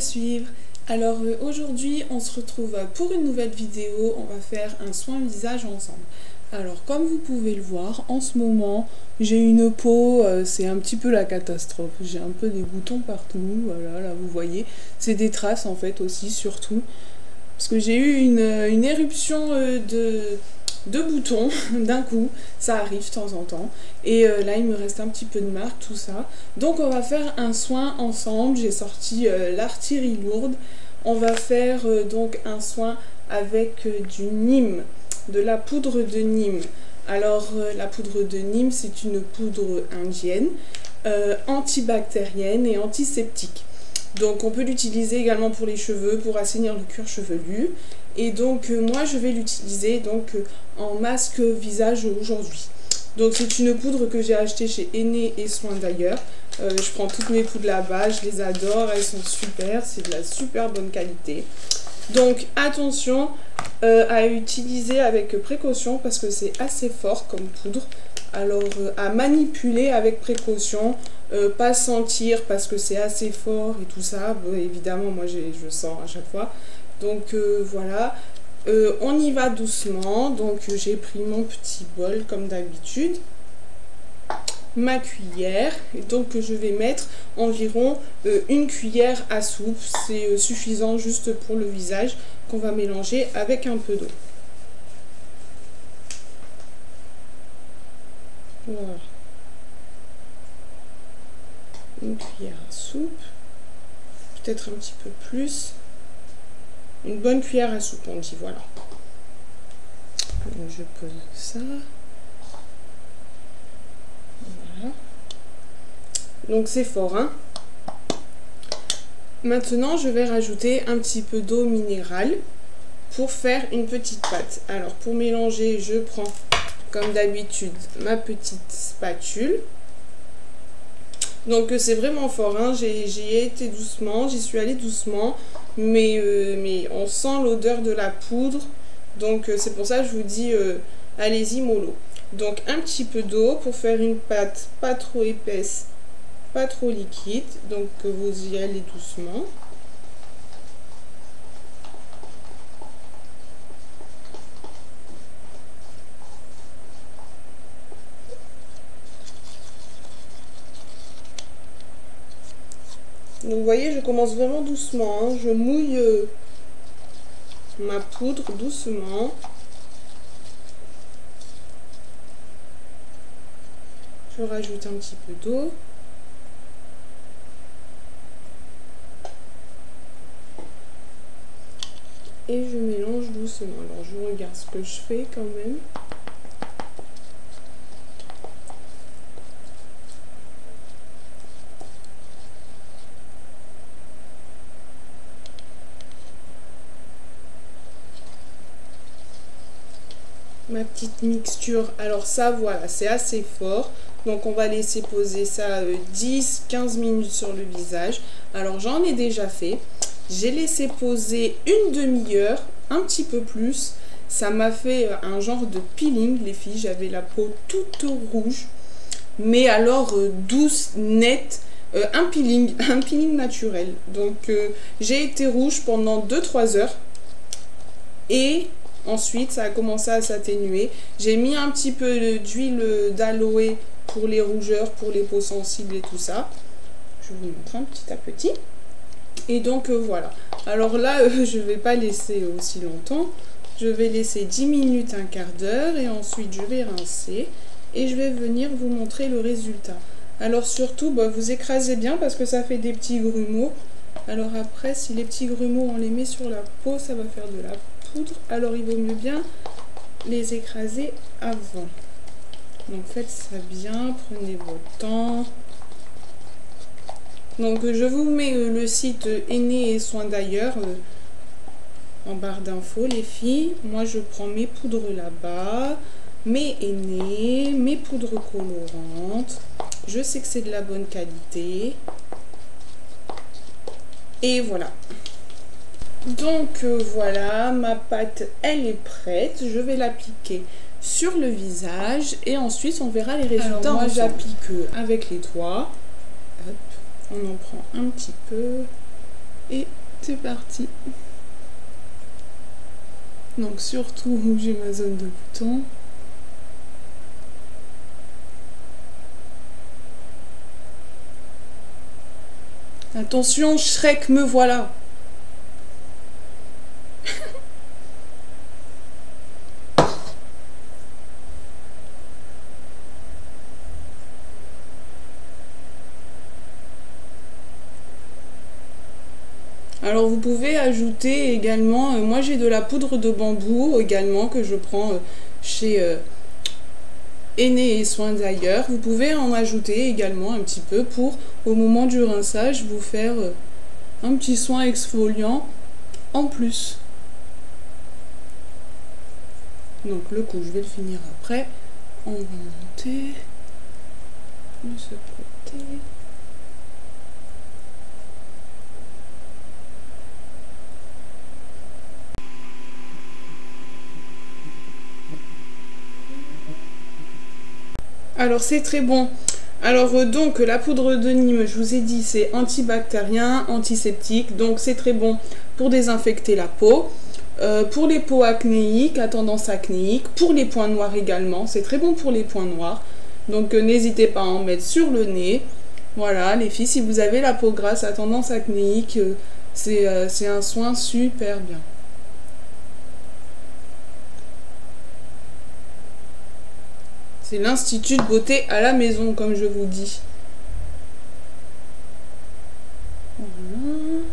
suivre. Alors aujourd'hui on se retrouve pour une nouvelle vidéo, on va faire un soin visage ensemble. Alors comme vous pouvez le voir, en ce moment j'ai une peau, c'est un petit peu la catastrophe. J'ai un peu des boutons partout, voilà, là vous voyez. C'est des traces en fait aussi surtout. Parce que j'ai eu une éruption de boutons d'un coup, ça arrive de temps en temps. Et là il me reste un petit peu de marque, tout ça. Donc on va faire un soin ensemble, j'ai sorti l'artillerie lourde. On va faire donc un soin avec du Nîmes, de la poudre de Nîmes. Alors la poudre de Nîmes c'est une poudre indienne, antibactérienne et antiseptique. Donc on peut l'utiliser également pour les cheveux, pour assainir le cuir chevelu. Et donc moi je vais l'utiliser donc en masque visage aujourd'hui. Donc c'est une poudre que j'ai achetée chez Aîné et Soins d'ailleurs. Je prends toutes mes poudres là-bas, je les adore, elles sont super, c'est de la super bonne qualité. Donc attention à utiliser avec précaution parce que c'est assez fort comme poudre. Alors à manipuler avec précaution, pas sentir parce que c'est assez fort et tout ça. Bon, évidemment moi je sens à chaque fois. Donc voilà, on y va doucement. Donc j'ai pris mon petit bol comme d'habitude, ma cuillère, et donc je vais mettre environ une cuillère à soupe. C'est suffisant juste pour le visage qu'on va mélanger avec un peu d'eau. Voilà, une cuillère à soupe, peut-être un petit peu plus, une bonne cuillère à soupe on dit, voilà. Donc je pose ça, voilà, donc c'est fort hein. Maintenant je vais rajouter un petit peu d'eau minérale pour faire une petite pâte. Alors pour mélanger je prends comme d'habitude ma petite spatule. Donc c'est vraiment fort hein. J'y ai été doucement, j'y suis allée doucement, mais on sent l'odeur de la poudre. Donc c'est pour ça que je vous dis allez-y mollo. Donc un petit peu d'eau pour faire une pâte pas trop épaisse, pas trop liquide. Donc vous y allez doucement. Donc vous voyez, je commence vraiment doucement, hein. Je mouille ma poudre doucement. Je rajoute un petit peu d'eau. Et je mélange doucement. Alors je regarde ce que je fais quand même. Ma petite mixture, alors ça voilà, c'est assez fort, donc on va laisser poser ça 10-15 minutes sur le visage. Alors j'en ai déjà fait, j'ai laissé poser une demi-heure, un petit peu plus. Ça m'a fait un genre de peeling les filles, j'avais la peau toute rouge, mais alors douce, nette, un peeling naturel. Donc j'ai été rouge pendant 2-3 heures et ensuite, ça a commencé à s'atténuer. J'ai mis un petit peu d'huile d'aloe pour les rougeurs, pour les peaux sensibles et tout ça. Je vous montre un petit à petit. Et donc voilà. Alors là, je ne vais pas laisser aussi longtemps. Je vais laisser 10 minutes, un quart d'heure. Et ensuite, je vais rincer. Et je vais venir vous montrer le résultat. Alors surtout, vous écrasez bien parce que ça fait des petits grumeaux. Alors après, si les petits grumeaux, on les met sur la peau, ça va faire de la poudre. Alors il vaut mieux bien les écraser avant. Donc faites ça bien, prenez votre temps. Donc je vous mets le site Aîné et Soins d'ailleurs en barre d'infos les filles. Moi je prends mes poudres là-bas, mes Aîné, mes poudres colorantes. Je sais que c'est de la bonne qualité. Et voilà. Donc voilà, ma pâte elle est prête, je vais l'appliquer sur le visage et ensuite on verra les résultats. Alors moi j'applique avec les doigts, hop, on en prend un petit peu, Et c'est parti. Donc surtout où j'ai ma zone de bouton. Attention, Shrek, me voilà. Alors vous pouvez ajouter également, moi j'ai de la poudre de bambou également que je prends chez Aîné et Soins d'ailleurs. Vous pouvez en ajouter également un petit peu pour au moment du rinçage vous faire un petit soin exfoliant en plus. Donc le coup je vais le finir après. On va monter de ce côté. Alors c'est très bon. Alors donc la poudre de Nîmes, je vous ai dit, c'est antibactérien, antiseptique, donc c'est très bon pour désinfecter la peau. Pour les peaux acnéiques, à tendance acnéique, pour les points noirs également, c'est très bon pour les points noirs. Donc n'hésitez pas à en mettre sur le nez. Voilà les filles, si vous avez la peau grasse à tendance acnéique, c'est un soin super bien. C'est l'Institut de beauté à la maison, comme je vous dis. Voilà.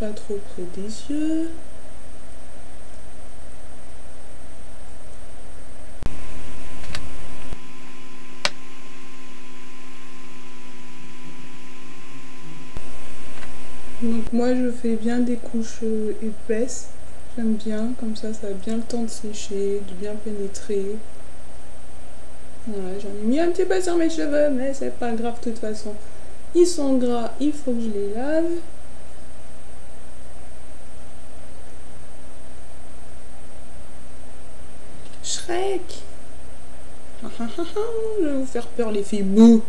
Pas trop près des yeux. Donc moi je fais bien des couches épaisses. J'aime bien, comme ça a bien le temps de sécher, de bien pénétrer. Voilà, j'en ai mis un petit peu sur mes cheveux, mais c'est pas grave de toute façon. Ils sont gras, il faut que je les lave. Shrek! Je vais vous faire peur les filles, bouh!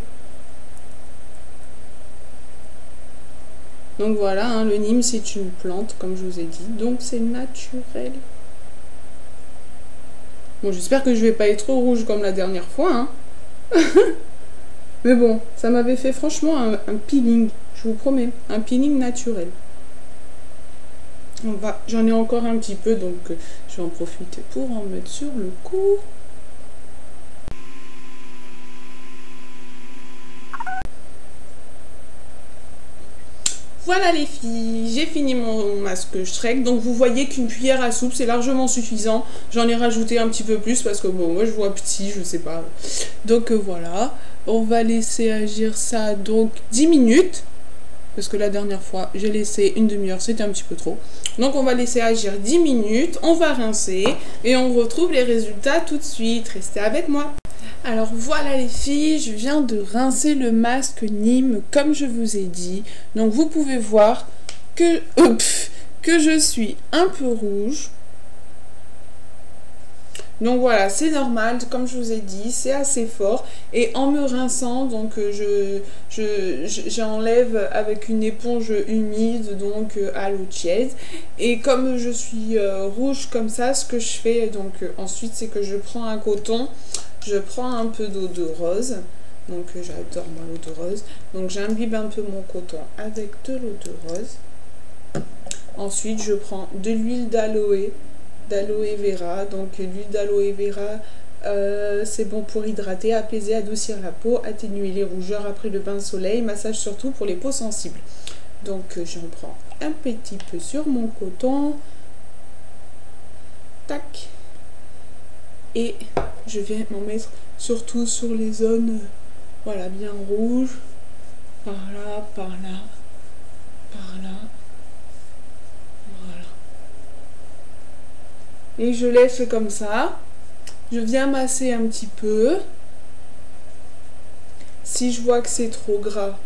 Donc voilà, hein, le Nîmes c'est une plante, comme je vous ai dit, donc c'est naturel. Bon, j'espère que je vais pas être trop rouge comme la dernière fois, hein. Mais bon, ça m'avait fait franchement un peeling, je vous promets, un peeling naturel. J'en ai encore un petit peu, donc je vais en profiter pour en mettre sur le cou. Voilà les filles, j'ai fini mon masque Shrek. Donc vous voyez qu'une cuillère à soupe c'est largement suffisant. J'en ai rajouté un petit peu plus parce que bon, moi je vois petit, je sais pas. Donc voilà, on va laisser agir ça donc 10 minutes. Parce que la dernière fois j'ai laissé une demi-heure, c'était un petit peu trop. Donc on va laisser agir 10 minutes, on va rincer et on retrouve les résultats tout de suite. Restez avec moi. Alors voilà les filles, je viens de rincer le masque Nîmes comme je vous ai dit. Donc vous pouvez voir que je suis un peu rouge. Donc voilà, c'est normal, comme je vous ai dit, c'est assez fort. Et en me rinçant, donc j'enlève avec une éponge humide, donc à l'eau tiède. Et comme je suis rouge comme ça, ce que je fais donc ensuite, c'est que je prends un coton. Je prends un peu d'eau de rose, donc j'adore moi l'eau de rose, donc j'imbibe un peu mon coton avec de l'eau de rose. Ensuite je prends de l'huile d'aloe vera, donc l'huile d'aloe vera c'est bon pour hydrater, apaiser, adoucir la peau, atténuer les rougeurs après le bain de soleil, massage surtout pour les peaux sensibles. Donc j'en prends un petit peu sur mon coton, tac. Et je vais m'en mettre surtout sur les zones, voilà, bien rouges. Par là, par là, par là. Voilà. Et je laisse comme ça. Je viens masser un petit peu. Si je vois que c'est trop gras,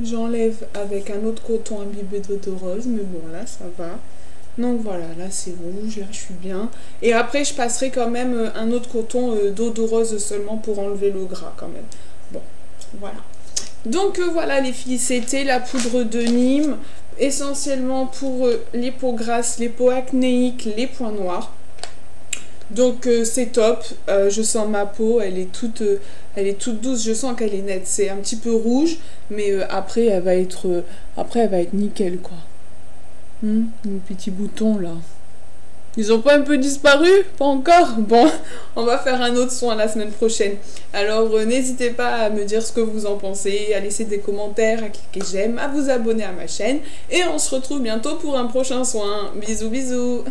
j'enlève avec un autre coton imbibé d'eau de rose. Mais bon, là, ça va. Donc voilà, là c'est rouge, là je suis bien. Et après je passerai quand même un autre coton d'eau de rose seulement pour enlever le gras quand même. Bon, voilà. Donc voilà les filles, c'était la poudre de Nîmes, essentiellement pour les peaux grasses, les peaux acnéiques, les points noirs. Donc c'est top, je sens ma peau, elle est toute douce, je sens qu'elle est nette, c'est un petit peu rouge, mais après elle va être nickel quoi. Les petits boutons là. Ils ont pas un peu disparu? Pas encore? Bon, on va faire un autre soin la semaine prochaine. Alors n'hésitez pas à me dire ce que vous en pensez, à laisser des commentaires, à cliquer j'aime, à vous abonner à ma chaîne. Et on se retrouve bientôt pour un prochain soin. Bisous bisous!